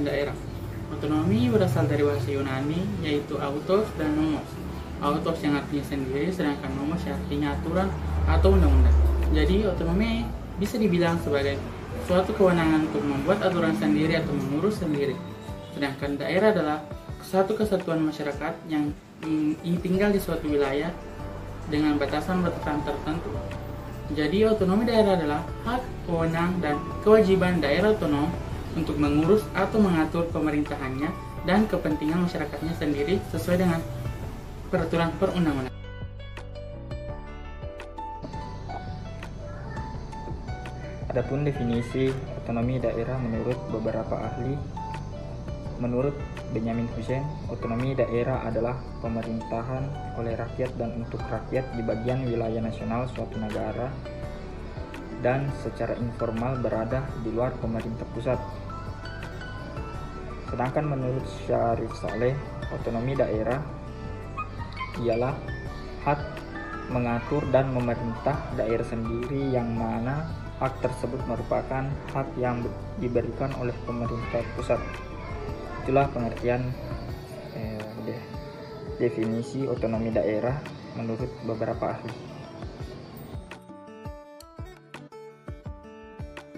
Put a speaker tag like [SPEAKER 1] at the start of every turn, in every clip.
[SPEAKER 1] dan daerah. Otonomi berasal dari bahasa Yunani, yaitu autos dan nomos. Autos yang artinya sendiri, sedangkan nomos yang artinya aturan atau undang-undang. Jadi otonomi bisa dibilang sebagai suatu kewenangan untuk membuat aturan sendiri atau mengurus sendiri. Sedangkan daerah adalah satu kesatuan masyarakat yang tinggal di suatu wilayah dengan batasan-batasan tertentu. Jadi otonomi daerah adalah hak, wewenang, dan kewajiban daerah otonom untuk mengurus atau mengatur pemerintahannya dan kepentingan masyarakatnya sendiri sesuai dengan peraturan perundang-undangan.
[SPEAKER 2] Adapun definisi otonomi daerah menurut beberapa ahli, menurut Benyamin Hussein, otonomi daerah adalah pemerintahan oleh rakyat dan untuk rakyat di bagian wilayah nasional suatu negara dan secara informal berada di luar pemerintah pusat. Sedangkan menurut Syarif Saleh, otonomi daerah ialah hak mengatur dan memerintah daerah sendiri, yang mana hak tersebut merupakan hak yang diberikan oleh pemerintah pusat. Itulah pengertian definisi otonomi daerah menurut beberapa ahli.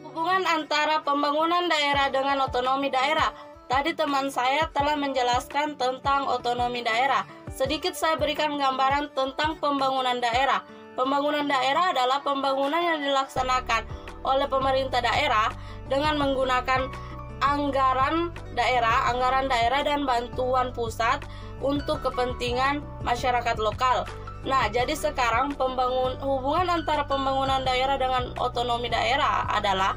[SPEAKER 3] Hubungan antara pembangunan daerah dengan otonomi daerah. Tadi teman saya telah menjelaskan tentang otonomi daerah. Sedikit saya berikan gambaran tentang pembangunan daerah. Pembangunan daerah adalah pembangunan yang dilaksanakan oleh pemerintah daerah dengan menggunakan anggaran daerah dan bantuan pusat untuk kepentingan masyarakat lokal. Nah, jadi sekarang hubungan antara pembangunan daerah dengan otonomi daerah adalah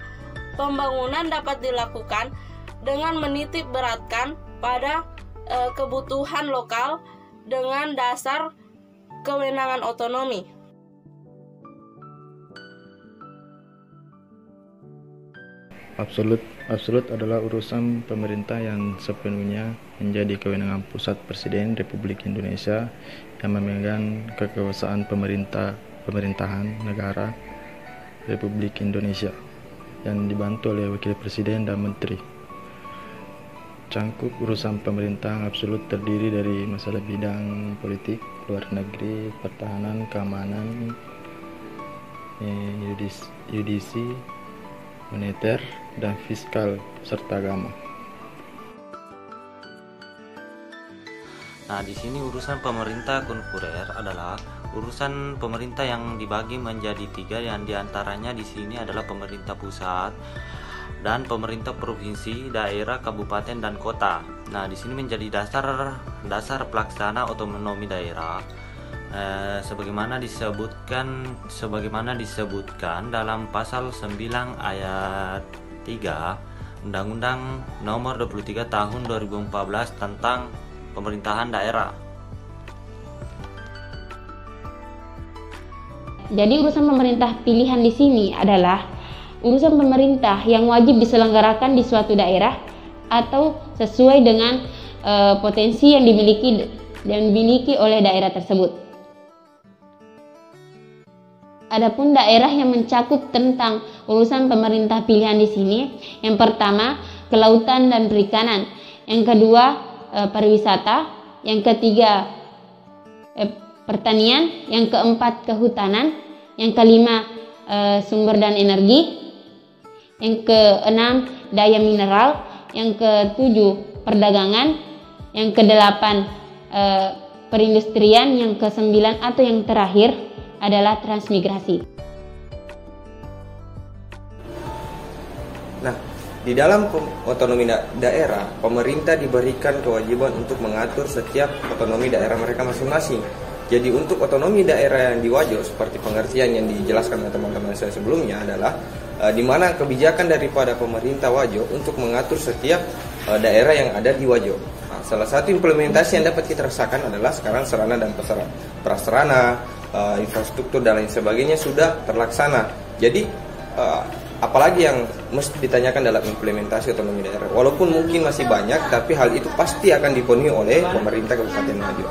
[SPEAKER 3] pembangunan dapat dilakukan dengan menitik beratkan pada kebutuhan lokal dengan dasar kewenangan otonomi.
[SPEAKER 4] Absolut adalah urusan pemerintah yang sepenuhnya menjadi kewenangan pusat Presiden Republik Indonesia yang memegang kekuasaan pemerintahan negara Republik Indonesia yang dibantu oleh Wakil Presiden dan Menteri. Cangkup urusan pemerintah absolut terdiri dari masalah bidang politik, luar negeri, pertahanan, keamanan, yudisi, moneter, dan fiskal, serta agama.
[SPEAKER 5] Nah, di sini urusan pemerintah konkurer adalah urusan pemerintah yang dibagi menjadi 3, yang diantaranya di sini adalah pemerintah pusat dan pemerintah provinsi, daerah, kabupaten, dan kota. Nah, di sini menjadi dasar pelaksana otonomi daerah. Sebagaimana disebutkan dalam pasal 9 ayat 3 Undang-Undang Nomor 23 Tahun 2014 tentang pemerintahan daerah.
[SPEAKER 6] Jadi urusan pemerintah pilihan di sini adalah urusan pemerintah yang wajib diselenggarakan di suatu daerah atau sesuai dengan potensi yang dimiliki oleh daerah tersebut. Adapun daerah yang mencakup tentang urusan pemerintah pilihan di sini, yang pertama kelautan dan perikanan, yang kedua pariwisata, yang ketiga pertanian, yang keempat kehutanan, yang kelima sumber dan energi, yang keenam daya mineral, yang ketujuh perdagangan, yang kedelapan perindustrian, yang kesembilan atau yang terakhir adalah transmigrasi.
[SPEAKER 7] Nah, di dalam otonomi daerah, pemerintah diberikan kewajiban untuk mengatur setiap otonomi daerah mereka masing-masing. Jadi untuk otonomi daerah yang di Wajo, seperti pengertian yang dijelaskan oleh teman-teman saya sebelumnya adalah di mana kebijakan daripada pemerintah Wajo untuk mengatur setiap daerah yang ada di Wajo. Nah, salah satu implementasi yang dapat kita rasakan adalah sekarang sarana dan prasarana, infrastruktur dan lain sebagainya sudah terlaksana. Jadi apalagi yang mesti ditanyakan dalam implementasi otonomi daerah. Walaupun mungkin masih banyak, tapi hal itu pasti akan dipenuhi oleh pemerintah Kabupaten Wajo.